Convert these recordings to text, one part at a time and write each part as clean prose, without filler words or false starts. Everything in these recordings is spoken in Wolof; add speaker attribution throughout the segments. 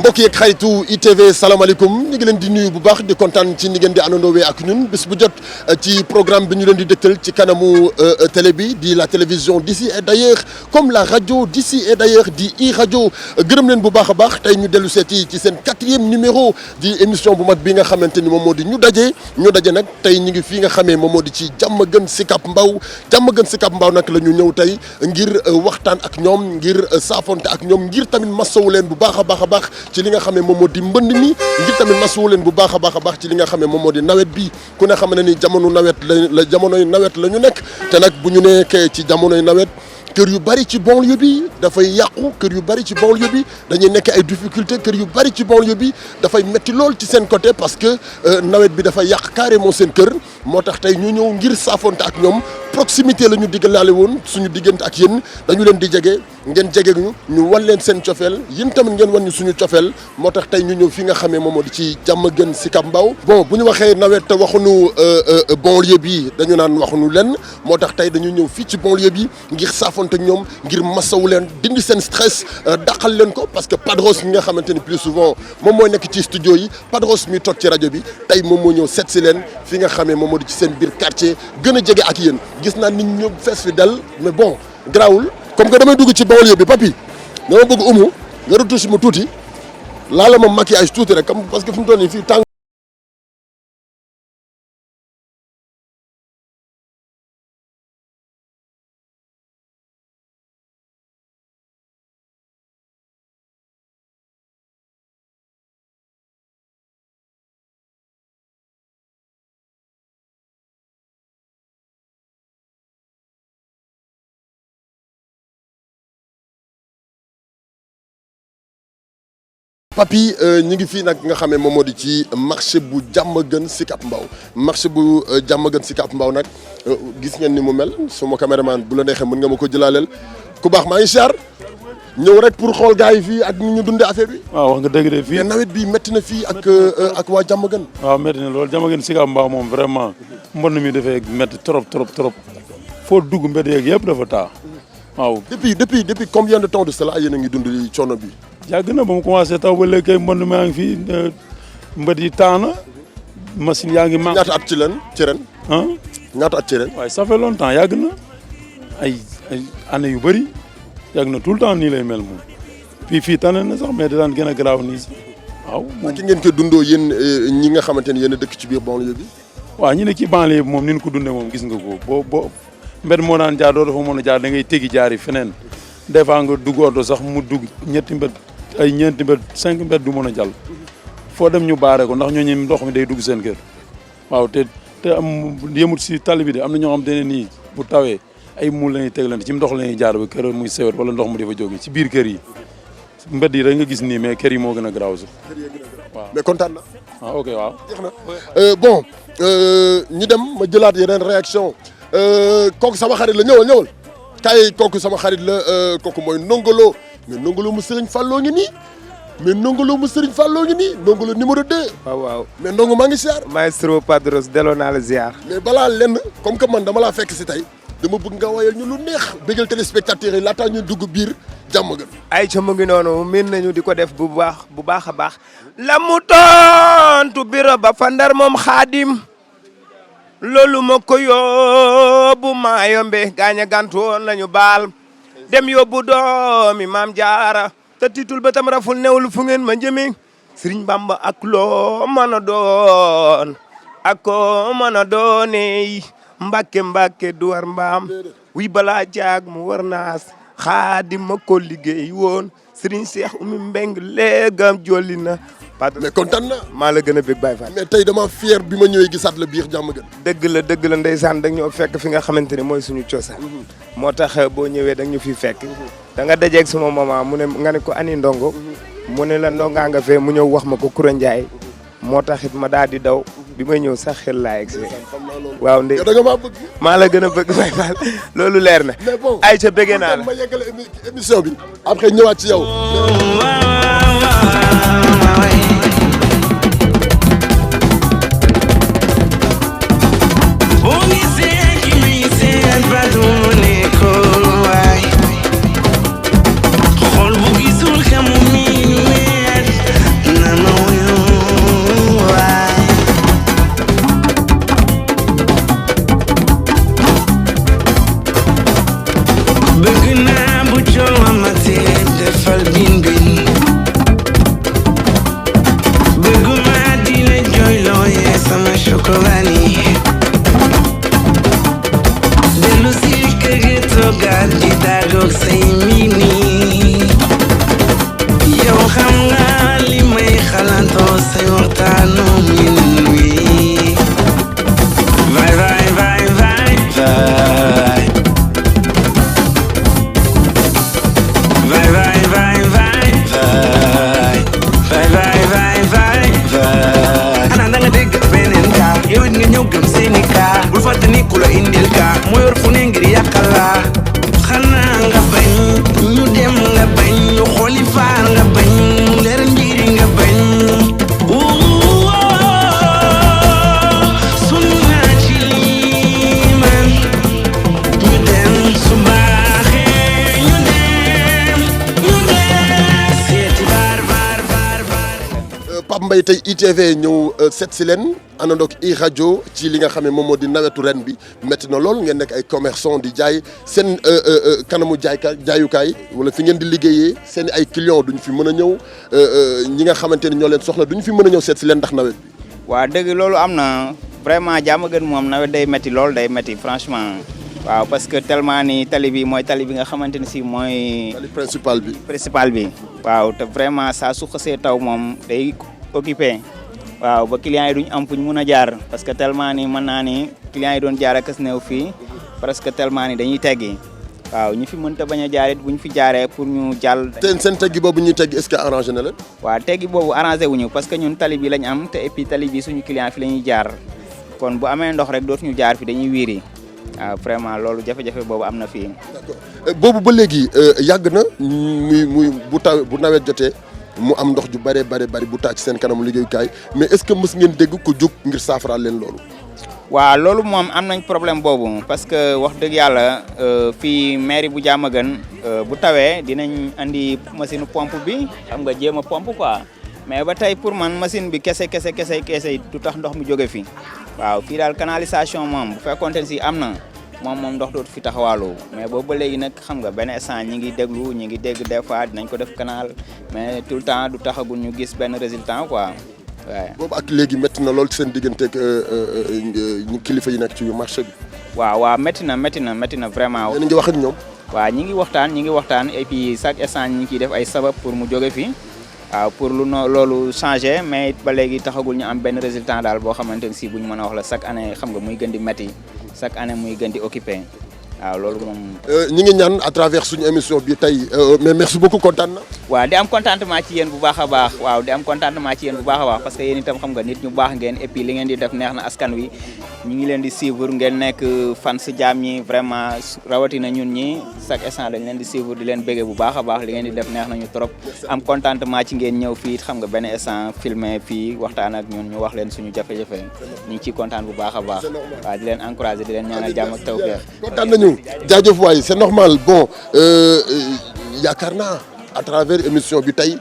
Speaker 1: mbokk yeeg xaritu ITV salaamaaleykum ñu ngi leen di nuyu bu baax di kontaan ci ni ngeen di àndandoowee ak ñun bés bu jot ci programme bi ñu leen di dëgtal ci kanamu télé bi di la télévision d'ici et d'ailleurs comme la radio d'ici et d'ailleurs di iRadio gërëm leen bu baax a baax tey ñu dellu seeti ci seen 4e numéro di émission bu mag bi nga xamante ni moom moo di ñu daje nag tey ñu ngi fii nga xamee moom moo di ci Diamaguène Sicap Mbao nag la ñu ñëw tey ngir waxtaan ak ñoom ngir saafonte ak ñoom ngir tamit masawu leen bu baax a baax ci li nga xam ne moom moo di mbënd mi ngir tamit masawu leen bu baax a baax ci li nga xam ne moom moo di nawet bi ku ne xam ne ni jamonoy nawet la ñu nekk te nag bu ñu nekkee ci jamonoy nawet kër yu bari ci banlieue bi dafay yàqu kër yu bari ci banlieue bi dañuy nekk ay difficulté kër yu bari ci banlieue bi dafay metti lool ci seen côté parce que nawet bi dafay yàq carrément seen kër moo tax tey ñu ñëw ngir saafonte ak ñoom proximité la ñu diggalaale woon suñu diggante ak yéen dañu leen di jege ngeen jege ñu wan leen seen cofeel yéen tamit ngeen wan ñu suñu cofeel moo tax tey ñu ñëw fi nga xamee moom moo di ci Diamaguène Sicap Mbao bon bu ñu waxee nawet te waxuñu banlieue bi dañu naan waxuñu lenn moo tax tey dañu ñëw fii ci banlieue bi ngir saafonte ak ñoom ngir masawu leen dindi seen stress dàqal leen ko parce que Padros mi nga xamante ni plus souvent moom mooy nekk ci studio yi Padros mi toog ci rajo bi tey moom moo ñëw seet si leen fi nga xamee moom moo di ci seen biir quartier gën a jege ak yéen gis naa nit ñi fees fi dal mais bon grawul comme que damay dugg ci banlieue bi papi dama bëgg umu nga retouche mu tuuti laala ma maquillage tuuti rek comme parce que fi mu toll nii fii tàng papi ñu ngi fii nag nga xamee moom moo di ci marché bu Diamaguène Sicap Mbao marché bu Diamaguène Sicap Mbao nag gis ngeen ni mu mel suma caméraman bu la neexee mën nga ma ko jëlaaleel ku baax maa ngi siyaar ñëw rek pour xool gars yi fii ak ni ñu dundee affaire bi.
Speaker 2: waaw wax nga dëgg de fii
Speaker 1: mais nawet bi métti na fii ak waa Diamaguène.
Speaker 2: waaw métti na loolu Diamaguène Sicap Mbao moom vraiment mbënn mi dafay métti trop foo dugg mbedd yeeg yëpp dafa taa waaw.
Speaker 1: depuis combien de temps de cela yéen a ngi dund coono bi.
Speaker 2: yàgg na ba mu commencé taw ba léegi kay mbënd maa ngi fii mbët yi taa na machine yaa ngi manqué.
Speaker 1: ñaata at ci ren. ñaata at ci ren.
Speaker 2: waaye ça fait longtemps yàgg na ay année yu bëri yàgg na tout le temps nii lay mel moom fii tane na sax mais da daan gën a garaaw nii si waaw.
Speaker 1: ki ngeen koy dundoo yéen ñi nga xamante ni yéen a dëkk ci biir banlieue bi.
Speaker 2: waaw ñi ne ci banlieue bi moom ni ñu ko dundee moom gis nga ko boo mbed moo daan jaar doo dafa mën a jaar da ngay tegi jaari feneen des fois nga dugg oto sax mu dugg ñeenti mbed ay ñeenti mbed 5 mbed du mën a jàll foo dem ñu baare ko ndax ñooñu ndox mi day dugg seen kër waaw te am yemut si tali bi de am na ñoo xam te ne nii bu tawee ay muul la ñuy teglante ci ndox la ñuy jaar ba kër muy sewet wala ndox mu di fa jóge ci biir kër yi mbed yi rek nga gis nii mais kër yi moo gën a garaaw sax waaw.
Speaker 1: mais kontaan na.
Speaker 2: waaw ok waaw.
Speaker 1: jeex na bon ñu dem ma jëlaat yeneen réaction kooku sama xarit la ñëwal kay kooku sama xarit la kooku mooy Ndongolo mais Ndongolo mu Serigne Falloo ngi nii Ndongolo numéro 2.
Speaker 3: waaw
Speaker 1: mais Ndongo maa ngi siyaar.
Speaker 3: maestro Padros delloo naa la ziar.
Speaker 1: mais balaa lenn comme que man dama laa fekk si tey dama bëgg nga wayal ñu lu neex bégal téléspectateurs yi laataa ñu dugg biir Diamaguène.
Speaker 3: ay ca mu ngi noonu miin nañu di ko def bu baax a baax. la mu tontu biro ba fa Ndar moom xaadim loolu ma ko yóbbu maa yombe gaañ a gantu woon lañu baal dem yóbbu doomi maam jaara te titul ba tam raful newul fu ngeen ma jëme Sëriñ Bamba ak loo mën a doon ak koo mën a doone mbàkke du war mbaam wi balaa jaag mu war naas xaadim ma ko liggéey woon Sëriñ Seex Umi Mbeng léegam jolli na
Speaker 1: mais kontaan na
Speaker 3: maa la gën a bëgg Baye Fall
Speaker 1: mais tey dama fier bi ma ñëwee gisaat la biir Diamaguène.
Speaker 3: dëgg la ndeysaan da ñoo fekk fi nga xamante ne mooy suñu cosaan moo tax boo ñëwee da ñu fi fekk da nga dajeeg sama maman mu ne nga ne ko ani ndongo mu ne la ndongaa nga fee mu ñëw wax ma ko Koura Ndiaye moo taxit ma daal di daw bi may ñëw sax xel laa egg waaw ndey
Speaker 1: da nga maa bëgg
Speaker 3: maa la gën a bëgg Baye Fall loolu leer na
Speaker 1: mais bon
Speaker 3: ay ca bëggee naa la
Speaker 1: ma yeggale émission bi après ñëwaat ci yow. Pape Mbaye tey ITV ñëw seet si leen àndandoo ak iRadio ci li nga xam ne moom moo di nawetu ren bi métti na lool ngeen nekk ay commerçant di jaay seen kanamu jaayukaay wala fi ngeen di liggéeyee seen ay clients duñ fi mën a ñëw ñi nga xamante ni ñoo leen soxla duñ fi mën a ñëw seet si leen ndax nawet bi.
Speaker 4: waaw dëgg loolu am na vraiment Diamaguène moom nawet day métti lool day métti franchement. waaw parce que tellement ni tali bi mooy tali bi nga xamante ni si mooy.
Speaker 1: tali principal bi.
Speaker 4: principal bi. waaw te vraiment saa su xasee taw moom day occupé. waaw ba clients yi duñ am fuñ mun a jaar parce que tellement ni mën naa ni clients yi doon jaar ak néew fii presque tellement ni dañuy teggi waaw ñu fi mënta bañ a jaar it buñ fi jaaree pour ñu jàll.
Speaker 1: seen teggi boobu ñuy teggi est-ce que arrangé na leen.
Speaker 4: waaw teggi boobu arrangé wuñu parce que ñun tali bi lañ am te et puis tali bi suñu client fi la ñuy jaar kon bu amee ndox rek dootuñu jaar fi dañuy wiiri. waaw vraiment loolu jafe-jafe boobu am na fii.
Speaker 1: d'accord boobu ba léegi yàgg na muy bu nawet jotee mu am ndox ju bëree bëri bu taa ci seen kanamu liggéeyukaay mais est-ce que mës ngeen dégg ko jóg ngir saafaraal leen loolu.
Speaker 4: waaw loolu moom am nañ problème boobu parce que wax dëgg yàlla fii mairie bu Diamaguène bu tawee dinañ andi machine pompe bi xam nga jéem a pompe quoi mais ba tey pour man machine bi kese du tax ndox mi jóge fi. waaw fii daal canalisation moom bu fekkoonte ne si am na moom ndox dootu fi taxawaaloo mais boobu ba léegi nag xam nga benn instant ñi ngi dégg des fois dinañ ko def canal mais tout le temps du taxagul ñu gis benn résultat quoi waaye.
Speaker 1: boobu ak léegi métti na lool seen digganteeg kilifa yi nekk ci marché bi.
Speaker 4: waaw métti na vraiment.
Speaker 1: yéen a ngi wax ak ñoom.
Speaker 4: waaw ñi ngi waxtaan et puis chaque instant ñi ngi ciy def ay sabab pour mu jóge fi. waaw pour loolu changé mais ba léegi taxagul ñu am benn résultat daal boo xamante ni si bu ñu mën a wax la chaque année xam nga muy gën di métti chaque année muy gën di occupé waaw loolu moom.
Speaker 1: ñi ngi ñaan à travers suñu émission bi tey mais merci beaucoup kontaan na.
Speaker 4: waaw di am contentement ci yéen bu baax a baax waaw di am contentement ci yéen bu baax a baax parce que yéen itam xam nga nit ñu baax ngeen et puis li ngeen di def neex na askan wi ñu ngi leen di suivre ngeen nekk fan si jaam ñi vraiment rawatina ñun ñi chaque instant dañ leen di suivre di leen béggee bu baax a baax li ngeen di def neex nañu trop am contentement ci ngeen ñëw fii xam nga benn instant filmé fii waxtaan ak ñun ñu wax leen suñu jafe-jafe ñu ngi ciy kontaan bu baax a baax waaw di leen encouragé di leen ñaanal jàmm ak tawfeex.
Speaker 1: kontaan nañu jaajëf waay c'est normal bon yaakaar naa à travers émission bi tey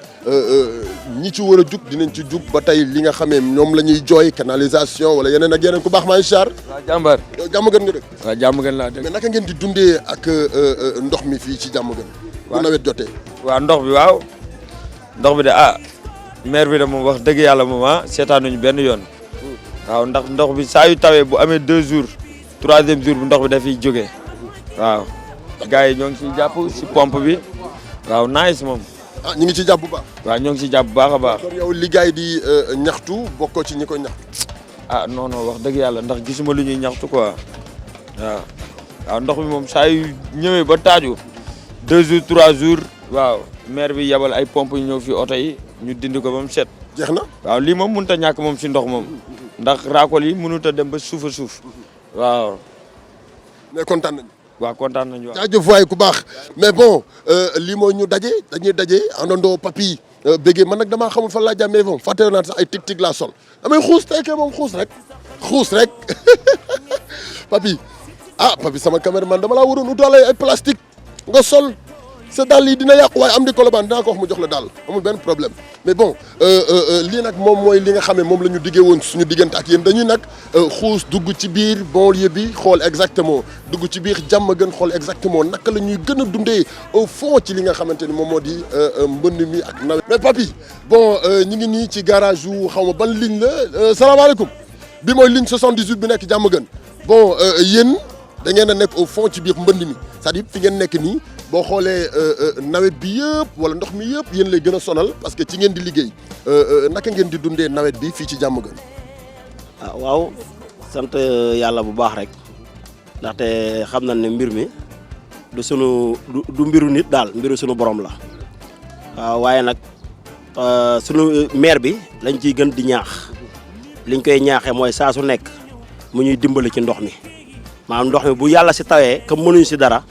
Speaker 1: ñi ci war a jug dinañ ci jug ba tey li nga xamee ñoom la ñuy jooy canalisation wala yeneen ak yeneen ku baax maa ngi char.
Speaker 5: waaw jàmbaar.
Speaker 1: yow Diamaguène nga dëkk.
Speaker 5: waaw Diamaguène laa dëkk.
Speaker 1: mais naka ngeen di dundee ak ndox mi fii ci Diamaguène. bu nawet jotee.
Speaker 5: waaw ndox bi ndox bi de maire bi de moom wax dëgg yàlla moom seetaanuñu benn yoon. waaw ndax ndox bi saa yu tawee bu amee 2 jours 3e jour bu ndox bi dafiy jógee. waaw gars yi ñoo ngi ciy jàpp si pompe bi waaw nice moom.
Speaker 1: ñu ngi ci jàpp bu baax.
Speaker 5: waaw ñoo ngi ci jàpp bu baax a baax.
Speaker 1: kon yow li gars yi di ñaxtu bokkoo ci ñi ko ñaxtu.
Speaker 5: non wax dëgg yàlla ndax gisuma lu ñuy ñaxtu quoi waaw ndox mi moom saa yu ñëwee ba taaju 2 jours 3 jours waaw maire bi yabal ay pompe yu ñëw fi oto yi ñu dindi ko ba mu set.
Speaker 1: jeex na.
Speaker 5: waaw lii moom mënut a ñàkk moom si ndox moom ndax raakol yi mënut a dem ba suuf a suuf waaw.
Speaker 1: mais kontaan nañu.
Speaker 5: waaw kontaan nañu waaw.
Speaker 1: jaajëf waay ku baax mais bon lii mooy ñu dañuy daje àndandoo papi béggee man nag damaa xamul fan laa jàmmee moom fàtte naa sax ay tig laa sol damay xuus tey kay moom xuus rek papi papi sama caméraman dama laa waroon utaale ay plastique nga sol sa dàll yi dina yàqu waaye am di kolobaan dinaa ko wax mu jox la daal amul benn problème mais bon lii nag moom mooy li nga xam ne moom la ñu diggee woon suñu diggante ak yéen dañuy nag xuus dugg ci biir banlieue bi xool exactement dugg ci biir Diamaguène xool exactement naka la ñuy gën a dundee au fond ci li nga xamante ni moom moo di mbënd mi ak nawet. mais papi bon ñu ngi nii ci garage yu xaw ma ban ligne la salaamaaleykum bi mooy ligne 78 bi nekk Diamaguène bon yéen da ngeen a nekk au fond ci biir mbënd mi c'est-à-dire fi ngeen nekk nii. boo xoolee nawet bi yëpp wala ndox mi yëpp yéen lay gën a sonal parce que ci ngeen di liggéey naka ngeen di dundee nawet bi fii ci Diamaguène.
Speaker 6: waaw sant yàlla bu baax rek ndaxte xam nañ ne mbir mi du mbiru nit daal mbiru sunu borom la waaw waaye nag sunu maire bi lañ ciy gën di ñaax liñ koy ñaaxee mooy saa su nekk mu ñuy dimbali ci ndox mi maanaam ndox mi bu yàlla si tawee comme mënuñ si dara.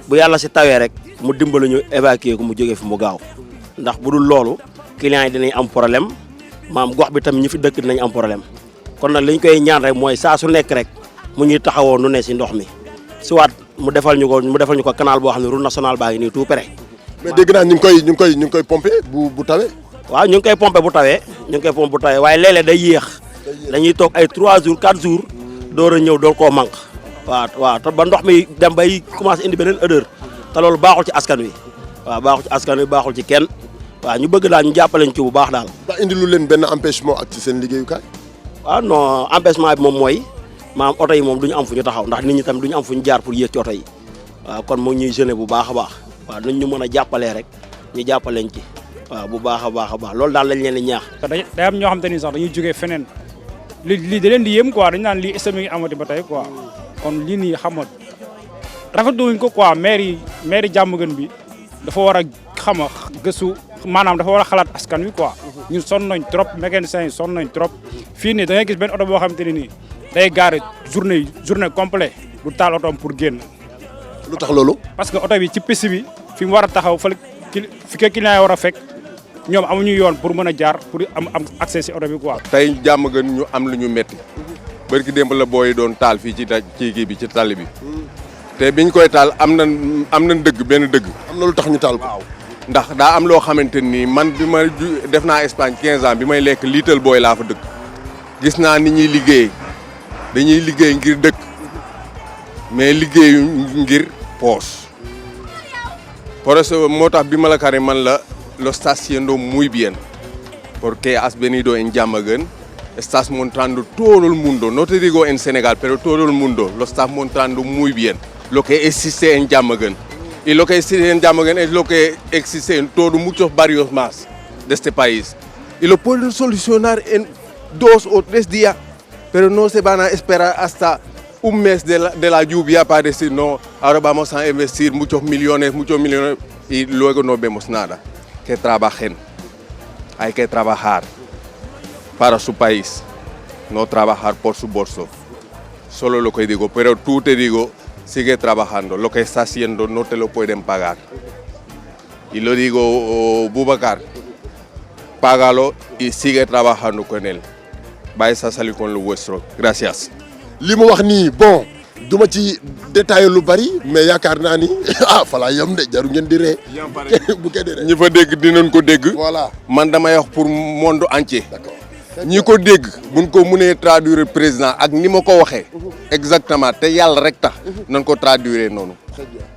Speaker 6: bu yàlla si tawee rek mu dimbali ñu évacuer ko mu jógee fi mu gaaw ndax bu dul loolu clients yi dinañ am problème maam gox bi tam ñi fi dëkk dinañ am problème kon nag li ñu koy ñaan rek mooy saa su nekk rek mu ñuy taxawoo nu ne si ndox mi soit mu defal ñu ko canal boo xam ne route nationale baa ngi nii tout près.
Speaker 1: mais dégg naa ñu ngi koy pomper bu tawee.
Speaker 6: waaw ñu ngi koy pompé bu tawee waaye léeg-léeg day yéex dañuy toog ay 3 jours 4 jours door a ñëw door koo manque waaw te ba ndox mi dem bay commencé indi beneen odeur te loolu baaxul ci askan wi waaw baaxul ci askan wi baaxul ci kenn waaw ñu bëgg daal ñu jàppaleñ ci bu baax daal.
Speaker 1: ba indi lu leen benn empêchement ak ci seen liggéeyukaay.
Speaker 6: waaw non empêchement bi moom mooy maanaam oto yi moom du ñu am fu ñu taxaw ndax nit ñi tamit du ñu am fu ñu jaar pour yéeg ci oto yi waaw kon moom ñuy gêner bu baax a baax waaw nañ ñu mën a jàppalee rek ñu jàppaleñ ci waaw bu baax a baax loolu daal lañ leen di ñaax.
Speaker 7: day am ñoo xam te ni sax dañuy jógee feneen lii da leen di yéem quoi dañu naan lii est-ce que mi ngi amati ba tey quoi kon lii nii xam nga rafetluwuñ ko quoi maire Diamaguène bi dafa war a xam a gëstu maanaam dafa war a xalaat askan wi quoi ñun sonn nañ trop mécaniciens yi sonn nañ trop fii nii da ngay gis benn oto boo xamante ne nii day gaare journée complet du taal otoom pour génn.
Speaker 1: lu tax loolu.
Speaker 7: parce que oto bi ci piste bi fi mu war a taxaw fa fi ko client yi war a fekk ñoom amuñu yoon pour mën a jaar pour am accès si oto bi quoi.
Speaker 8: tey Diamaguène ñu am lu ñu metti barki démb la booy doon taal fii ci kii bi ci tali bi te biñ koy taal am na dëgg benn dëgg.
Speaker 1: am na lu tax ñu taal ko.
Speaker 8: ndax daa am loo xamante ni man bi ma def naa Espagne 15 ans bi may lekk Little Boy laa fa dëkk gis naa ni ñuy liggéey dañuy liggéey ngir dëkk mais liggéeyu ngir poos por eso moo tax bi ma la kare man la lo estás haciendo muy bien porque has venido en Diamaguène estás mostrando todo el mundo no te digo en Senegal pero todo el mundo lo estás mostrando muy bien lo que existe en Diamaguène. Y lo que existe en Diamaguène es lo que existe en todos muchos barrios más de este país. Y lo pueden solucionar en 2 o 3 días, pero no se van a esperar hasta un mes de la lluvia para decir, no, ahora vamos a investir muchos millones y luego no vemos nada. Que trabajen. Hay que trabajar para su país, no trabajar por su bolso. Solo lo que digo, pero tú te digo, sigue trabajando, lo que está haciendo no te lo pueden pagar. Y lo digo, Boubacar, págalo y sigue trabajando con él. Vais a salir con lo vuestro. Gracias.
Speaker 1: li mu wax nii bon du ma ci détaillé lu bari mais yaakaar naa ni falaa yam de jaru ngeen di ree bu kenn di ree.
Speaker 8: ñi fa dégg dinañ ko dégg.
Speaker 1: voilà
Speaker 8: man damay wax pour monde entier.
Speaker 1: d'accord.
Speaker 8: ñi ko dégg buñ ko mënee traduire président ak ni ma ko waxee exactement te yàlla rek tax nañ ko traduire noonu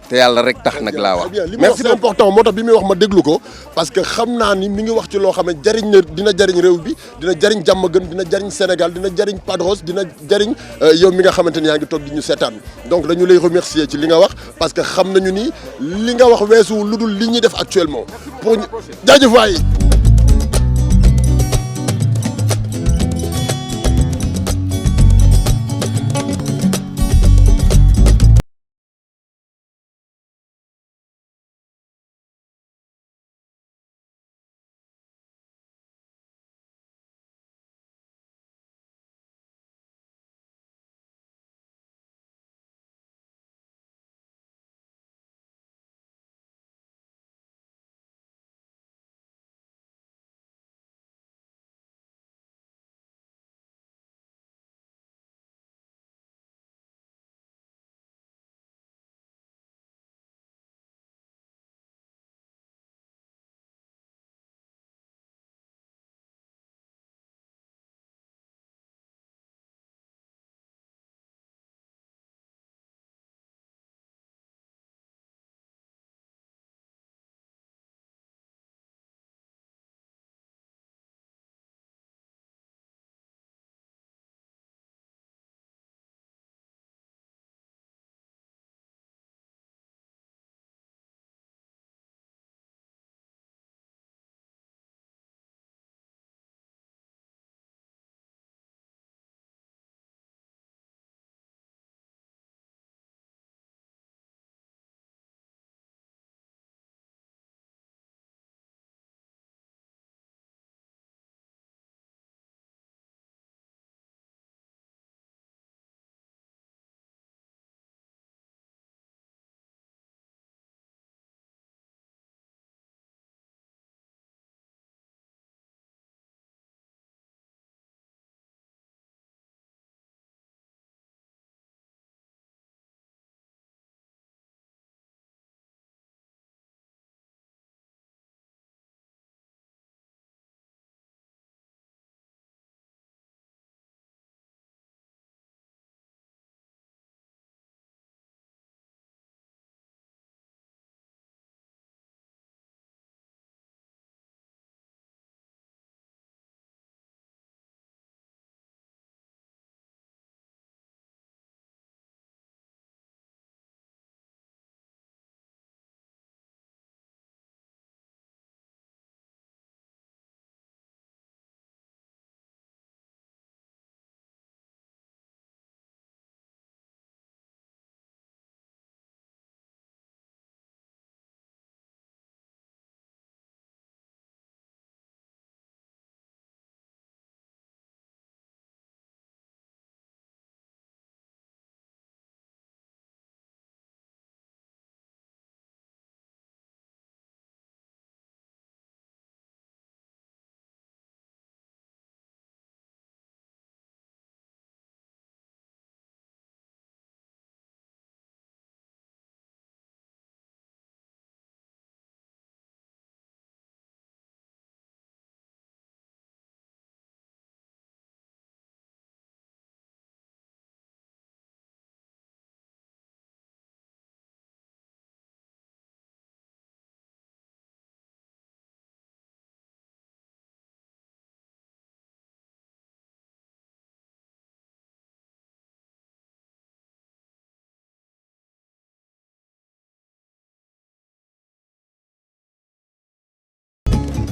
Speaker 8: te yàlla rek tax nag laa wax.
Speaker 1: li mu wax c'est important moo tax bi muy wax ma déglu ko parce que xam naa ni mi ngi wax ci loo xam ne jariñ na dina jariñ réew bi dina jariñ Diamaguène dina jariñ Sénégal dina jariñ Padros dina jariñ yow mi nga xamante ni yaa ngi toog di ñu seetaan donc dañu lay remercier ci li nga wax parce que xam nañu ni li nga wax weesu lu dul li ñuy def actuellement pour jaajëf waay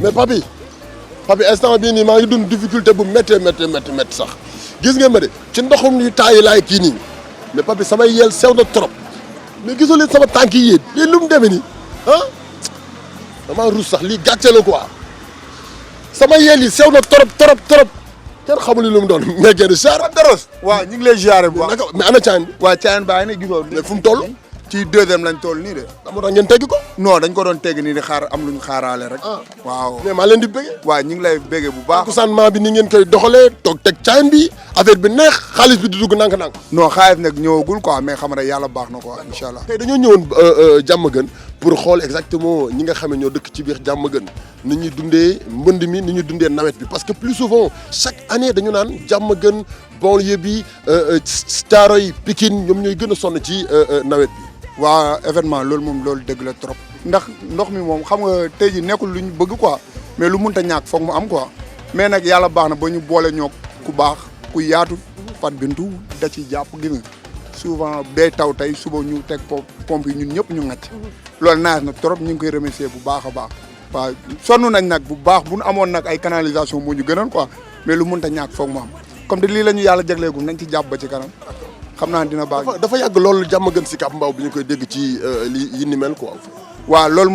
Speaker 1: mais papi instant bii nii maa ngi dund difficulté bu méttee sax gis nga ma de ci ndoxum yu taay laay kii nii mais papi samay yeel sew na trop mais gisoo leen sama tànk yi yéen lu mu demee nii ah damaa ruus sax lii gàcce la quoi sama yeel yi sew na trop kenn xamul lu mu doon mais kenn ziar
Speaker 9: Daros waaw ñu ngi lay ziare bu baax
Speaker 1: mais ana caayin bi
Speaker 9: waaw caayin baa ngi ne gisoo
Speaker 1: mais fu mu toll
Speaker 9: ci deuxième lañ toll nii de
Speaker 1: moo tax ngeen teggi ko
Speaker 9: non dañ ko doon tegg nii di xaar am luñ xaaraale rek waaw
Speaker 1: mais maa leen di bëggee
Speaker 9: waaw ñu ngi lay bëggee bu baax
Speaker 1: gouvernement bi ni ngeen koy doxalee toog teg caayin bi affaire bi neex xaalis bi di dugg nank-nank
Speaker 9: non xaalis nag ñëwagul quoi mais xam rek yàlla baax na quoi incha allah
Speaker 1: tey dañoo ñëwoon Diamaguène pour xool exactement ñi nga xam ne ñoo dëkk ci biir Diamaguène ni ñuy dundee mbënd mi ni ñuy dundee nawet bi parce que plus souvent chaque année dañu naan Diamaguène banlieue bi Thiaroye Pikine ñoom ñooy gën a sonn ci nawet bi
Speaker 9: waa événement loolu moom loolu dëgg la trop ndax ndox mi moom xam nga tey ji nekkul lu ñu bëgg quoi mais lu mënta ñàkk foog mu am quoi mais nag yàlla baax na ba ñu boole ñoo ku baax ku yaatu Fat Bintou da ci jàpp gis nga souvent day taw tey suba ñu teg pompe yi ñun ñëpp ñu ngacc loolu naaj na trop ñu ngi koy remercier bu baax a baax waaw sonn nañ nag bu baax bu ñu amoon nag ay canalisation moo ñu gënal quoi mais lu mënta ñàkk foog mu am comme te lii la ñu yàlla jagleegum nañ ci jàpp ba ci kanam xam naa dina baax.
Speaker 1: dafa yàgg loolu Diamaguène Sicap Mbao bi ñu koy dégg ci yi ni mel quoi.
Speaker 9: waaw loolu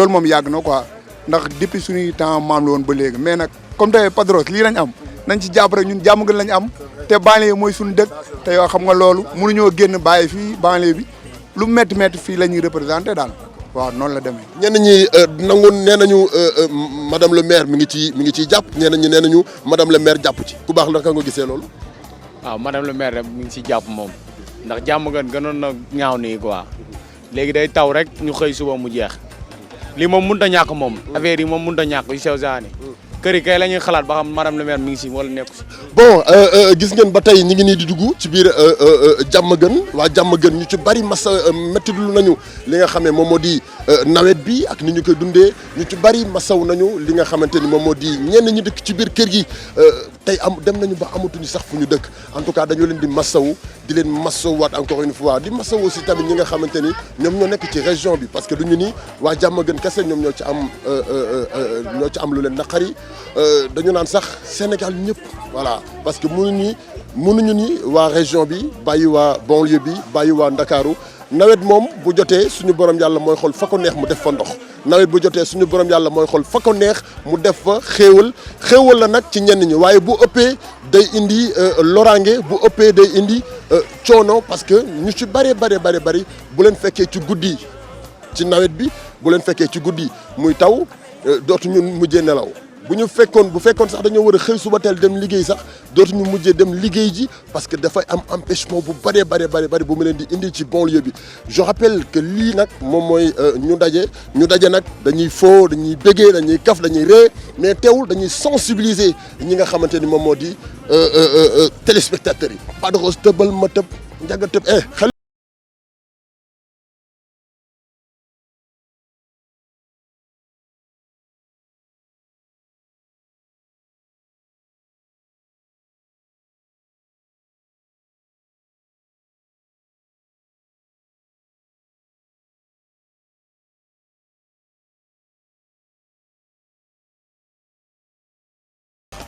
Speaker 9: moom yàgg na quoi ndax depuis suñuy temps maam la woon ba léegi mais nag comme tey Padros lii lañ am nañ ci jàpp rek ñun Diamaguène lañ am te banlieue mooy suñu dëkk te yoo xam nga loolu mënuñoo génn bàyyi fii banlieue bi lu métti fii la ñuy représenté daal waaw noonu la demee.
Speaker 1: ñenn ñi nee nañu madame le maire mi ngi ciy jàpp ñenn ñi nee nañu madame le maire jàpp ci ku baax naka nga gisee loolu.
Speaker 10: waaw madame le maire rek mi ngi si jàpp moom ndax Diamaguène gënoon na ñaaw nii quoi léegi day taw rek ñu xëy suba mu jeex lii moom mënut a ñàkk moom affaire yi moom mënut a ñàkk yu sew saani kër yi kay la ñuy xalaat ba xam madame le maire mi ngi si wala nekku si.
Speaker 1: bon gis ngeen ba tey ñu ngi nii di dugg ci biir Diamaguène waa Diamaguène ñu ci bari masa méttitlu nañu li nga xam ne moom moo di nawet bi ak ni ñu koy dundee ñu ci bari masaw nañu li nga xamante ni moom moo di ñenn ñi dëkk ci biir kër gi tey dem nañu ba amatuñu sax fu ñu dëkk en tout cas dañoo leen di masawu di leen masawaat encore une fois di masawu aussi tamit ñi nga xamante ni ñoom ñoo nekk ci région bi parce que duñu ni waa Diamaguène kese ñoom ñoo ci am lu leen naqari dañu naan sax Sénégal ñëpp voilà parce que mënuñu ni waa région bi bàyyi waa banlieue bi bàyyi waa Ndakaaru nawet moom bu jotee suñu borom yàlla mooy xool fa ko neex mu def fa ndox nawet bu jotee suñu borom yàlla mooy xool fa ko neex mu def fa xéewal la nag ci ñenn ñi waaye bu ëppee day indi loraange bu ëppee day indi coono parce que ñu ci bari bu leen fekkee ci guddi ci nawet bi bu leen fekkee ci guddi muy taw dootuñu mujjee nelaw bu fekkoon sax dañoo war a xëy suba teel dem liggéey sax dootuñu mujjee dem liggéey ji parce que dafay am empêchement bu bari bu mu leen di indi ci banlieue bi je rappelle que lii nag moom mooy ñu daje nag dañuy foo dañuy béggee dañuy kaf dañuy ree mais teewul dañuy sensibiliser ñi nga xamante ni moom moo di téléspectateurs yi pas de rose tëbal ma tëb njaga tëb xel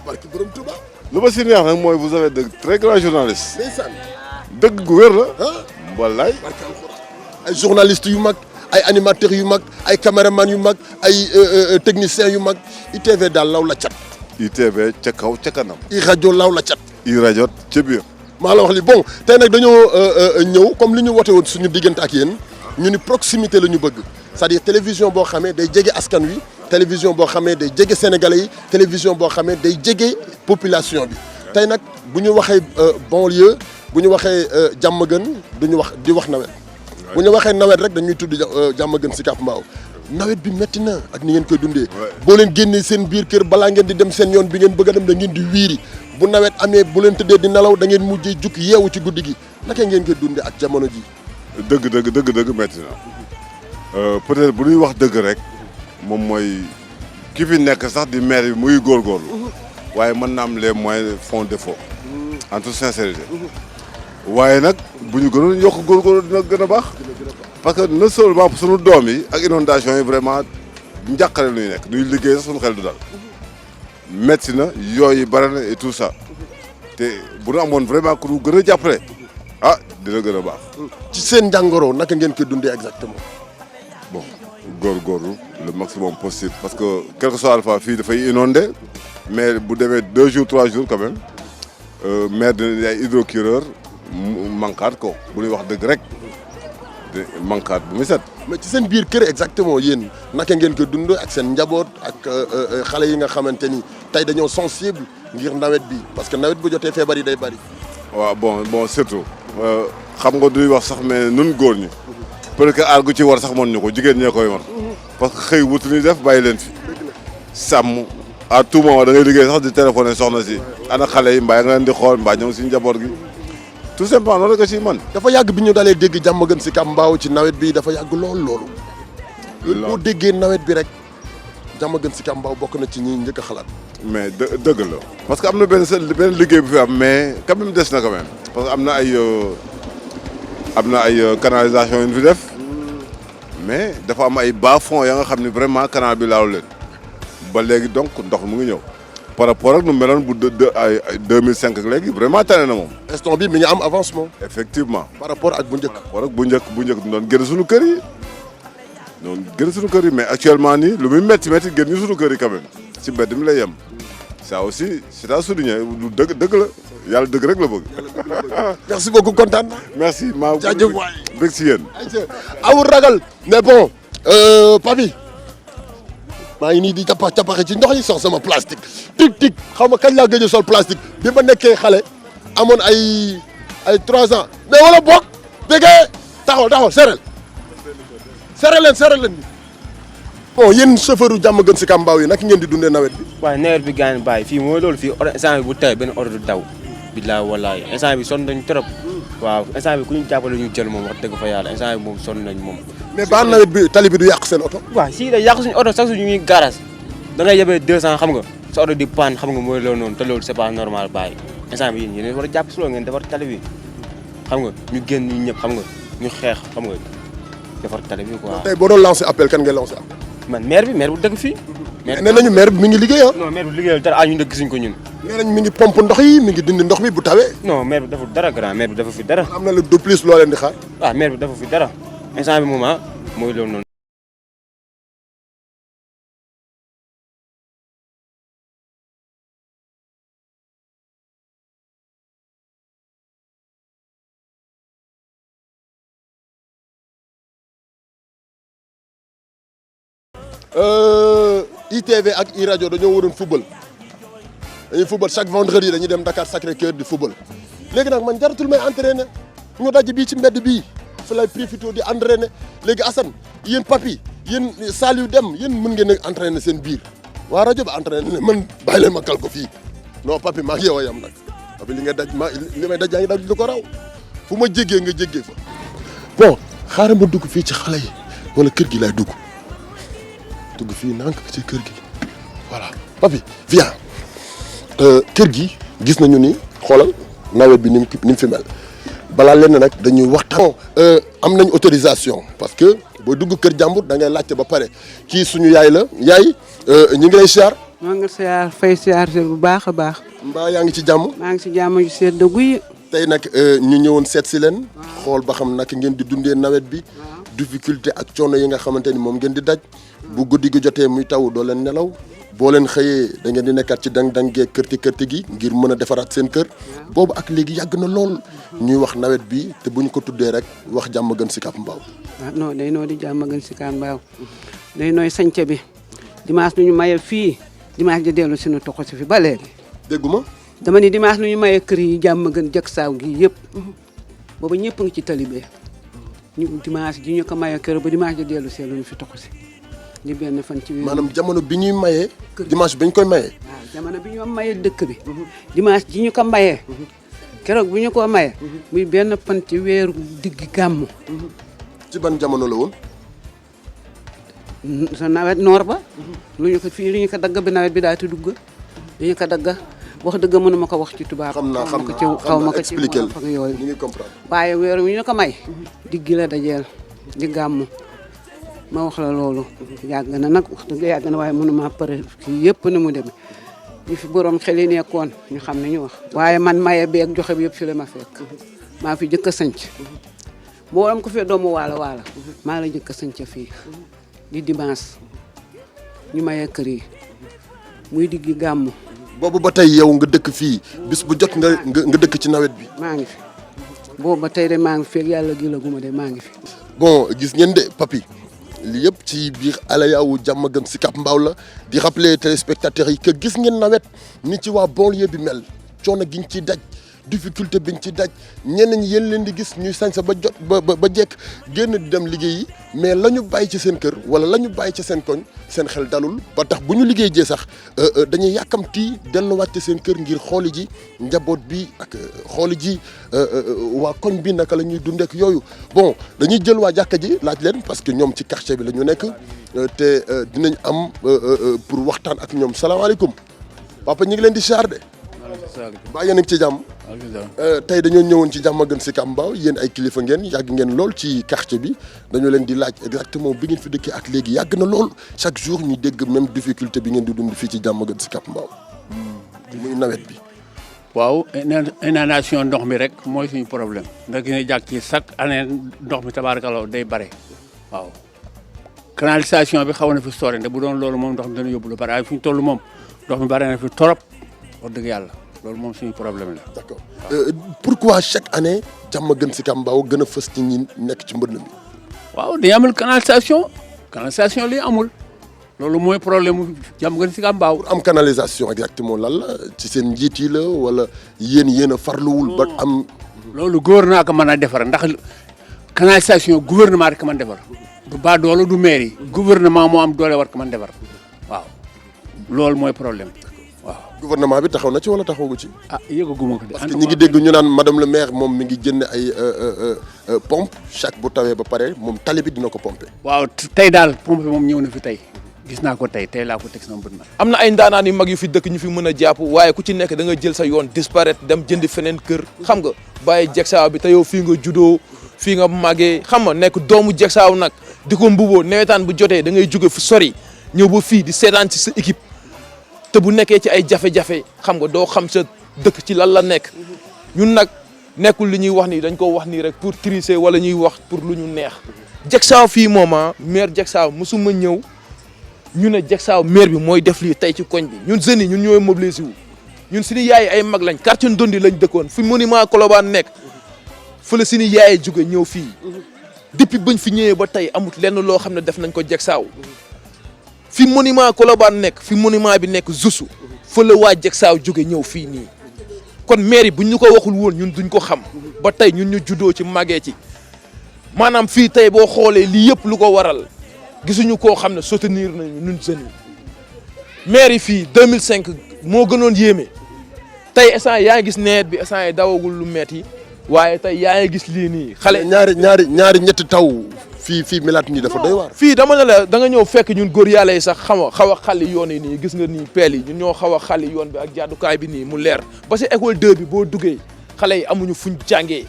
Speaker 1: barki borom Touba.
Speaker 11: lu ma si neex nag mooy vous avez de très grands journalistes.
Speaker 1: ndeysaan.
Speaker 11: dëgg gu wér la. wallaay.
Speaker 1: barki alxuraan ay journalistes yu mag ay animateurs yu mag ay caméramans yu mag ay techniciens yu mag ITV daal law la cat.
Speaker 11: ITV ca kaw ca kanam.
Speaker 1: i rajo law la cat.
Speaker 11: i rajo ca biir.
Speaker 1: maa la wax li bon tey nag dañoo ñëw comme li ñu wote woon suñu diggante ak yéen ñu ni proximité la ñu bëgg c'est-à-dire télévision boo xamee day jege askan wi télévision boo xamee day jege sénégalais yi télévision boo xamee day jege population bi tey nag bu ñu waxee banlieue bu ñu waxee Diamaguène duñu wax di wax nawet bu ñu waxee nawet rek dañuy tudd Diamaguène Sicap Mbao nawet bi métti na ak ni ngeen koy dundee boo leen génnee seen biir kër balaa ngeen di dem seen yoon bi ngeen bëgg a dem da ngeen di wiiri bu nawet amee bu leen tëddee di nelaw da ngeen mujjee jukki yeewu ci guddi gi naka ngeen koy dundee ak jamono ji
Speaker 11: dëgg métti na peut-être bu ñuy wax dëgg rek moom mooy ki fi nekk sax di maire bi muy góorgóorlu waaye mën na am les moyens font défaut en toute sincérité waaye nag bu ñu gënoon yokk góorgóorlu dina gën a baax parce que non seulement suñu doom yi ak inondation yi vraiment njàqare lu ñu nekk duy liggéey sax suñu xel du dal métti na yooyu bare na et tout ça te bu ñu amoon vraiment ku gën a jàppale ah dina gën a baax.
Speaker 1: ci seen njàngoro naka ngeen koy dundee exactement.
Speaker 11: bon góorgóorlu le maximum possible parce que quel que soit alpha fii dafay inondé mais bu demee 2 jours 3 jours quand même maire dina ay hydrocureur manquaat ko bu ñuy wax dëgg rek manquaat bu muy set.
Speaker 1: mais ci seen biir kër exactement yéen naka ngeen ko dund ak seen njaboot ak xale yi nga xamante ni tey dañoo sensible ngir nawet bi parce que nawet bu jotee feebar yi day bari.
Speaker 11: waaw bon surtout xam nga duy wax sax mais nun góor ñi peut-être que aar gu ci war sax mën ñu ko jigéen ñee koy war parce que xëy wutu ni def bàyyi leen fi sàmm à tout moment da ngay liggéey sax di téléphoné soxna si ana xale yi mbaa nga leen di xool mbaa ñëw si njaboot gi tout simplement loolu la ko si man.
Speaker 1: dafa yàgg bi ñu dalee dégg Diamaguène Sicap Mbao ci nawet bi dafa yàgg loolu. boo déggee nawet bi rek Diamaguène Sicap Mbao bokk na ci ñi njëkk a xalaat.
Speaker 11: mais dëgg la parce que am na benn liggéey bu fi am mais quand même des na quand même parce que am na ay canalisation yu ñu fi def mais dafa am ay bas-fonds ya nga xam ne vraiment canal bi laalu leen ba léegi donc ndox mu ngi ñëw par rapport ak nu meloon bu ay 2005 ak léegi vraiment tane na moom.
Speaker 1: instant bi mi ngi am avancement.
Speaker 11: effectivement
Speaker 1: par rapport ak bu njëkk.
Speaker 11: par rapport ak bu njëkk doon génn suñu kër yi doon génn suñu kër yi mais actuellement nii lu muy métti génn ñu suñu kër yi quand même ci mbedd mi lay yem. ça aussi c'est à souligner lu dëgg la yàlla dëgg rek la bëgg.
Speaker 1: merci beaucoup kontaan na.
Speaker 11: merci maa
Speaker 1: jaajëf waay
Speaker 11: bëgg si yéen.
Speaker 1: awul ragal mais bon Papi maa ngi nii di cappaxe ci ndox yi sox sama plastique tic xaw ma kañ laa gëj a sol plastique bi ma nekkee xale amoon ay 3 ans mais wala boog déggee taxaw serel leen bon yéen chauffeur Diamaguène Sicap Mbao yi naka ngeen di dundee nawet bi.
Speaker 12: waaw nawet bi gaañ bàyyi fii mooy loolu fii instant bi bu tawee benn oto du daw billaay wallaay instant bi sonn nañ trop waaw instant bi ku ñu jàppale ñu jël moom wax dëgg fa yàlla instant bi moom sonn nañ moom.
Speaker 1: mais ba nawet bi tali bi du yàq seen oto.
Speaker 12: waaw si da yàq suñu oto sax suñu ñuy garage da ngay yebee 200 xam nga sa oto di panne xam nga mooy loolu noonu te loolu c'est pas normal bàyyi instant bi yéen war a jàpp si loolu ngeen defar tali bi xam nga ñu génn ñu ñëpp xam nga ñu xeex xam nga defar tali bi quoi.
Speaker 1: tey boo doon lancé appel kan ngay lancé appel.
Speaker 12: man maire bu dëgg fii.
Speaker 1: nee nañu maire bi mi ngi liggéey
Speaker 12: non maire bi liggéeyal dara ñun dëgg gisuñ ko ñun.
Speaker 1: nee nañ mi ngi pompe ndox yi mi ngi dindi ndox mi bu tawee.
Speaker 12: non maire bi deful dara grand maire bi dafa fi dara.
Speaker 1: am na lu de plus loo leen di xaar.
Speaker 12: waaw maire bi dafa fi dara instant bi moom mooy loolu noonu.
Speaker 1: ITV ak iRadio dañoo waroon football dañuy football chaque vendredi dañuy dem Dakar Sacré-Cœur di football léegi nag man jaratul may entraîner ñu daj bii ci mbedd bii fi lay profité di entraîner léegi Assane yéen Papi yéen Saliou Dem yéen mën ngeen a entraîner seen biir waa rajo ba entraîner ne man bàyyi leen ma kal ko fii non Papi maa ngi yow a yam nag Papi li nga daj li may daj yaa ngi daj lu ko raw fu ma jéggee nga jéggee fa bon xaaral ma dugg fii ci xale yi wala kër gi laay dugg fii nank ci kër gi voilà Papi viens kër gi gis nañu ni xoolal nawet bi ni mu fi mel balaa leen nag dañuy waxtaan. am nañ autorisation parce que boo dugg kër jàmbur da ngay laajte ba pare kii suñu yaay la yaay ñu ngi lay siyaar.
Speaker 13: maa ngi siyaar fay siyaar bu baax a baax.
Speaker 1: mbaa yaa ngi ci jàmm.
Speaker 13: maa ngi ci jàmm yu sedd guy.
Speaker 1: tey nag ñu ñëwoon seet si leen. xool ba xam naka ngeen di dundee nawet bi. difficulté ak coono yi nga xamante ni moom ngeen di daj. bu guddi gi jotee muy taw doo leen nelaw. boo leen xëyee da ngeen di nekkaat ci dang-dangee kërti gi ngir mën a defaraat seen kër. boobu ak léegi yàgg na lool. ñuy wax nawet bi te bu ñu ko tuddee rek wax Diamaguène Sicap Mbao.
Speaker 13: ah non day noo di Diamaguène Sicap Mbao day nooy sañce bi dimanche nu ñu maye fii dimanche di dellu si nu toxo si fi ba léegi.
Speaker 1: dégguma
Speaker 13: dama ni dimanche nu ñu maye kër yi Diamaguène jak saaw gi yëpp boobu ñëpp ngi ci talibé ñu dimanche ji ñu ko maye kër ba dimanche di dellu si lu ñu fi toxo si di benn fan ci wéeru.
Speaker 1: maanaam jamono bi ñuy mayee. dimanche bi ñu koy mayee.
Speaker 13: waaw jamono bi ñu mayee dëkk bi. dimanche ji ñu ko mayee. keroog bu ñu ko mayee. muy benn fan ci weeru digg gàmmu.
Speaker 1: ci ban jamono la woon.
Speaker 13: sa nawet noor ba. lu ñu ko fii lu ñu ko dagg bi nawet bi daal di dugg. lu ñu ko dagg wax dëgg mënuma ko wax ci tubaab.
Speaker 1: xam naa
Speaker 13: xaw ma ko ci wolof ak yooyu.
Speaker 1: ñu ngi comprendre.
Speaker 13: waaye weeru wi ñu ko may. digg la dajeel di gàmmu. ma wax la loolu yàgg na nag wax dëgg yàgg na waaye mënuma pare kii yëpp na mu demee ñu fi borom xel yi nekkoon ñu xam ne ñu wax waaye man maye beeg joxe bi yëpp fi la ma fekk maa fi jëkk a sanc boo am ko fee doomu waala maa la jëkk a sanc fii di dimanche ñu maye kër yi muy diggi gàmmu
Speaker 1: boobu ba tey yow nga dëkk fii bis bu jot nga dëkk ci nawet bi.
Speaker 13: maa ngi fi boobu ba tey de maa ngi fi ak yàlla gi la guma de maa ngi fi.
Speaker 1: bon gis ngeen de papi li yëpp ci biir Alayaou Diamaguène Sicap Mbao la di rappeler téléspectateurs yi que gis ngeen nawet ni ci waa banlieue bi mel coono gi ñu ciy daj difficulté bi ñu ci daj ñenn ñi yéen leen di gis ñuy sañsa ba jot ba jekk génn di dem liggéeyi mais la ñu bàyyi ci seen kër wala la ñu bàyyi ci seen koñ seen xel dalul ba tax bu ñu liggéey jee sax dañuy yàkkamti delluwaat ci seen kër ngir xooli ji njaboot bi ak xooli ji waa koñ bi naka la ñuy dundeek yooyu bon dañuy jël waa jàkka ji laaj leen parce que ñoom ci quartier bi la ñu nekk te dinañ am pour waxtaan ak ñoom salaamaaleykum papa ñu ngi leen di siyaar de baa yéen a ngi ci jàmm tey dañoo ñëwoon ci Diamaguène Sicap Mbao yéen ay kilifa ngeen yàgg ngeen lool ci quartier bi dañoo leen di laaj exactement bi ngeen fi dëkkee ak léegi yàgg na lool chaque jour ñu dégg même difficulté bi ngeen di dund fii ci Diamaguène Sicap Mbao muy nawet bi
Speaker 14: waaw inondation ndox mi rek mooy suñu problème ndax gis nga jàkk ci chaque année ndox mi tabaarkalla day bare waaw canalisation bi xaw na fi sore nde bu doon loolu moom ndox mi dana yóbbu lu bare waaye fi ñu toll moom ndox mi bare na fi torop wax dëgg yàlla loolu moom suñu problème la.
Speaker 1: d'accord pourquoi chaque année Diamaguène Sicap Mbao gën a fës ci ñi nekk ci mbënd mi.
Speaker 14: waaw dañu amul canalisation li amul loolu mooy problème mu Diamaguène Sicap Mbao.
Speaker 1: pour am canalisation exactement lan la ci seen njiit yi la wala yéen a farluwul ba am.
Speaker 14: loolu gouvernement ko mën a defar ndax canalisation gouvernement rek mën defar du baa doole du maire yi gouvernement moo am doole war ko mën defar waaw loolu mooy problème.
Speaker 1: gouvernement bi taxaw na ci wala taxawagu ci.
Speaker 14: ah yëgaguma ko de.
Speaker 1: parce que ñi ngi dégg ñu naan madame le maire moom mi ngi jënd ay pompe chaque bu tawee ba pare moom tali bi dina ko pomper.
Speaker 14: waaw tey daal pompe bi moom ñëw na fi tey gis naa ko tey laa ko teg sama bët na.
Speaker 15: am na ay ndaanaan yu mag yu fi dëkk ñu fi mën a jàpp waaye ku ci nekk da nga jël sa yoon disparaître dem jëndi feneen kër xam nga bàyyi Diegsaw bi te yow fii nga juddoo fii nga màggee xam nga nekk doomu Diegsaw nag di ko mbuboo nawetaan bu jotee da ngay jóge fu sori ñëw ba fii di seetaan ci sa équipe. te bu nekkee ci ay jafe-jafe xam nga doo xam sa dëkk ci lan la nekk ñun nag nekkul li ñuy wax nii dañ ko wax nii rek pour tricher wala ñuy wax pour lu ñu neex Diegsaw fii moom maire Diegsaw mosuma ñëw ñu ne Diegsaw maire bi mooy def lii tey ci koñ bi ñun jeunes yi ñun ñooy mobiliser wu ñun suñu yaay ay mag lañ quartier Ndondi lañ dëkkoon fi monument Colobane nekk fa la suñu yaay jóge ñëw fii depuis bañ fi ñëwee ba tey amut lenn loo xam ne def nañ ko Diegsaw fi monument Colobane nekk fi monument bi nekk Zusu fa la waa Diegsaw jóge ñëw fii nii kon maire bu ñu ko waxul woon ñun duñ ko xam ba tey ñun ñu juddoo ci màggee ci maanaam fii tey boo xoolee lii yëpp lu ko waral gisuñu koo xam ne soutenir nañu ñun jeunes yi maire yi fii 2005 moo gënoon yéeme tey instant yaa ngi gis nawet bi instant yi dawagul lu metti waaye tey yaa ngi gis lii nii xale
Speaker 1: ñaari ñetti taw fii milaat nii dafa doy waar.
Speaker 15: fii dama ne la da nga ñëw fekk ñun góor yàlla yi sax xaw a xali yoon yi nii gis nga nii peel yi ñun ñoo xaw a xali yoon bi ak jàddukaay bi nii mu leer ba si école 2 bi boo duggee xale yi amuñu fuñ jàngee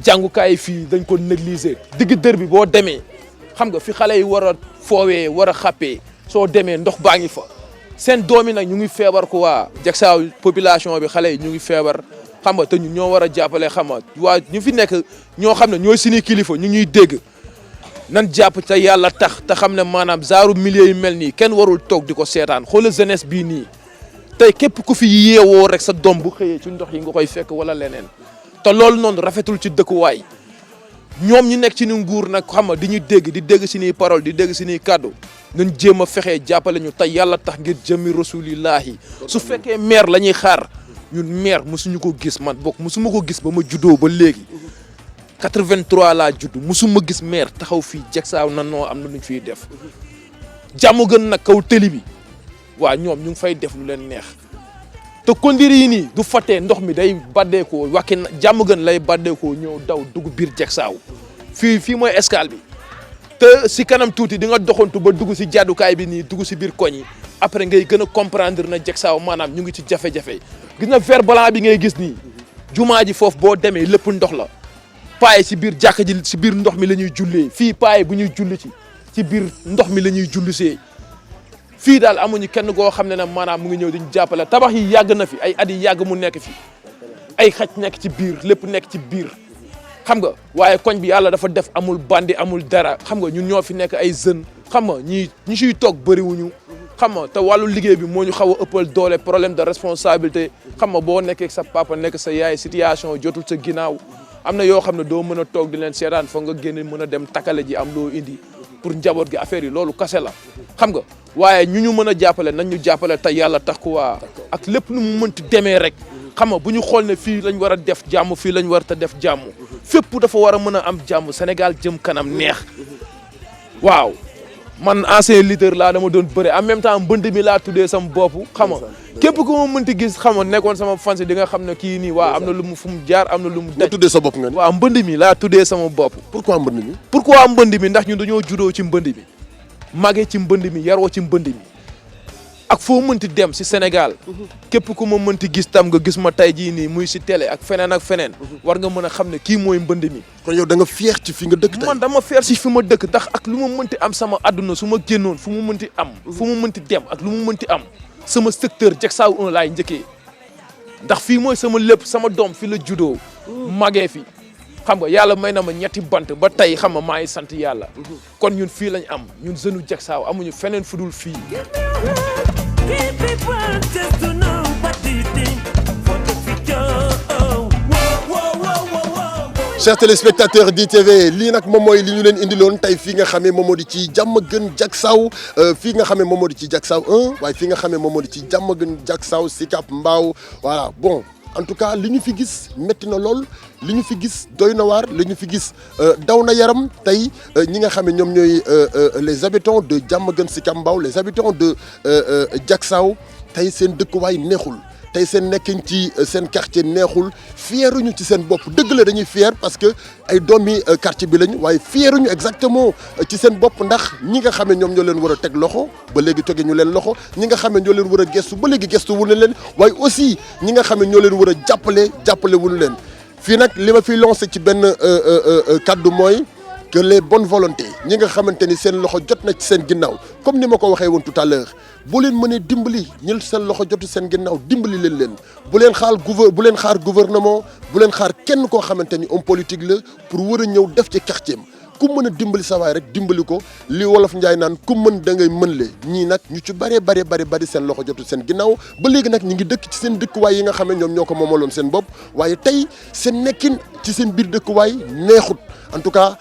Speaker 15: jàngukaay fii dañ ko négliger digg dër bi boo demee xam nga fi xale yi war a foowee war a xàppee soo demee ndox baa ngi fa seen doom yi nag ñu ngi feebar ko waa Diegsaw population bi xale yi ñu ngi feebar xam nga te ñun ñoo war a jàppale xam nga waa ñu fi nekk ñoo xam ne ñooy suñuy kilifa ñu ñuy dégg nan jàpp te yàlla tax te xam ne maanaam zaaru milieu yu mel nii kenn warul toog di ko seetaan xoolal jeunesse bii nii tey képp ku fi yeewoo rek sa doom bu xëyee ci ndox yi nga koy fekk wala leneen te loolu noonu rafetul ci dëkkuwaay ñoom ñu nekk ci ni nguur nag xam nga di ñu dégg di dégg suñuy parole di dégg suñuy kàddu nañ jéem a fexee jàppale ñu te yàlla tax ngir jëmmi rasulillahi su fekkee maire la ñuy xaar ñun maire mosuñu ko gis man bokk mosuma ko gis ba ma juddoo ba léegi 83 laa judd musuma gis maire taxaw fii Diegsaw nan noo am na luñ fiy def Diamaguène nag kaw tëli bi waa ñoom ñu ngi fay def lu leen neex te kondir yi nii du fattee ndox mi day baddeekoo wàkki Diamaguène lay baddeekoo ñëw daw dugg biir Diegsaw fii mooy escale bi te si kanam tuuti di nga doxantu ba dugg si jàddukaay bi nii dugg si biir koñ yi après ngay gën a comprendre na Diegsaw maanaam ñu ngi ci jafe-jafe gis na vert blanc bi ngay gis nii jumaa ji foofu boo demee lépp ndox la paay si biir jàkka ji si biir ndox mi la ñuy jullee fii paay bu ñuy julli ci ci biir ndox mi la ñuy jullisee fii daal amuñu kenn koo xam ne nag maanaam mu ngi ñëw di ñu jàppale tabax yi yàgg na fi ay at yi yàgg mu nekk fi ay xaj nekk ci biir lépp nekk ci biir xam nga waaye koñ bi yàlla dafa def amul bandi amul dara xam nga ñun ñoo fi nekk ay jeunes xam nga ñi siy toog bëriwuñu xam nga te wàllu liggéey bi moo ñu xaw a ëppal doole problème de responsabilité xam nga boo nekkee sa papa nekk sa yaay situation jotul sa ginnaaw am na yoo xam ne doo mën a toog di leen seetaan foog nga génne mën a dem takkale ji am loo indi pour njaboot gi affaire yi loolu kase la xam nga waaye ñu mën a jàppale nañ ñu jàppale te yàlla tax ko waa ak lépp nu mu mënti demee rek xam nga bu ñu xool ne fii lañ war a def jàmm fii lañ war a def jàmm fépp dafa war a mën a am jàmm Sénégal jëm kanam neex waaw man ancien leader laa dama doon bëre en même temps mbënd mi laa tuddee sama bopp xam nga képp ku ma mënti gis xam nga nekkoon sama fans di nga xam ne kii nii waaw am na lu mu fu mu jaar am na lu mu daj
Speaker 1: tuddee sa bopp nga
Speaker 15: waaw mbënd mi laa tuddee sama bopp
Speaker 1: pourquoi mbënd mi
Speaker 15: pourquoi mbënd mi ndax ñun dañoo juddoo ci mbënd mi màggee ci mbënd mi yaroo ci mbënd mi ak foo mënti dem si Sénégal képp ku ma mënti gis tam nga gis ma tey jii nii muy si télé ak feneen war nga mën a xam ne kii mooy mbënd mi.
Speaker 1: kon yow da nga fier ci fi nga dëkk tey.
Speaker 15: man dama fier si fi ma dëkk ndax ak lu ma mënti am sama àdduna su ma génnoon fu mu mënti am fu mu mënti dem ak lu mu mënti am sama secteur Diacksao 1 laay njëkkee ndax fii mooy sama lépp sama doom fi la juddoo magee fi xam nga yàlla may na ma ñetti bant ba tey xam nga maa ngi sant yàlla kon ñun fii lañ am ñun jeune Diacksao amuñu feneen fu dul fii.
Speaker 1: Chers téléspectateurs d'ITV lii nag moom mooy li ñu leen indiloon tey fii nga xamee moom moo di ci Diamaguène Diacksao fii nga xamee moom moo di ci Diacksao 1 waaye fii nga xamee moom moo di ci Diamaguène Diacksao Sicap Mbao voilà bon en tout cas li ñu fi gis métti na lool li ñu fi gis doy na waar li ñu fi gis daw na yaram tey ñi nga xam ne ñoom ñooy les habitants de Diamaguène Sicap Mbao les habitants de Diacksao tey seen dëkkuwaay neexul tey seen nekkin ci seen quartier neexul fieruñu ci seen bopp dëgg la dañuy fier parce que ay doomi quartier bi lañ waaye fieruñu exactement ci seen bopp ndax ñi nga xam ne ñoom ñoo leen war a teg loxo ba léegi tege ñu leen loxo ñi nga xam ne ñoo leen war a gestu ba léegi gestu wuñu leen waaye aussi ñi nga xam ne ñoo leen war a jàppale wuñu leen fii nag li ma fiy lancé ci benn kaddu mooy que les bonnes volontés ñi nga xamante ni seen loxo jot na ci seen ginnaaw comme ni ma ko waxee woon tout à l'heure bu leen mënee dimbali ñil seen loxo jotu seen ginnaaw dimbali leen bu leen xaar gouvernement bu leen xaar kenn koo xamante ni homme politique la pour war a ñëw def ci quartier am ku mën a dimbali sa waay rek dimbali ko li wolof Njaay naan ku mën da ngay mën le ñii nag ñu ci bari seen loxo jotu seen ginnaaw ba léegi nag ñu ngi dëkk ci seen dëkkuwaay yi nga xam ne ñoom ñoo ko moomaloon seen bopp waaye tey seen nekkin ci seen biir dëkkuwaay neexut en tout cas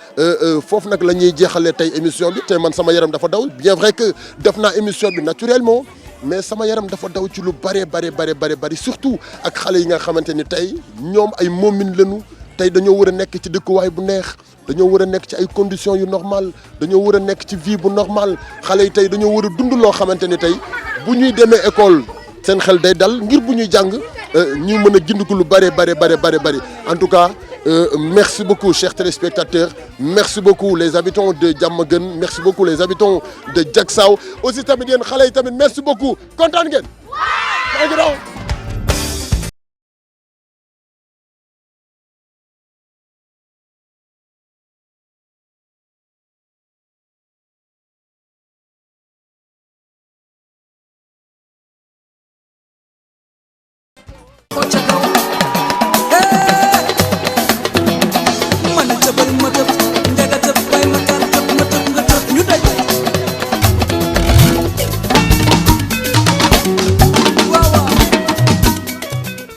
Speaker 1: foofu nag la ñuy jeexalee tey émission bi tey man sama yaram dafa daw bien vrai que def naa émission bi naturellement mais sama yaram dafa daw ci lu bari surtout ak xale yi nga xamante ni tey ñoom ay moomin lañu tey dañoo war a nekk ci dëkkuwaay bu neex dañoo war a nekk ci ay conditions yu normal dañoo war a nekk ci vie bu normal xale yi tey dañoo war a dund loo xamante ni tey bu ñuy demee école seen xel day dal ngir bu ñuy jàng ñu mën a gindiku lu bari en tout cas merci beaucoup chers téléspectateurs merci beaucoup les habitants de Diamaguène merci beaucoup les habitants de Diacksao aussi tamit yéen xale yi tamit merci beaucoup kontaan ngeen.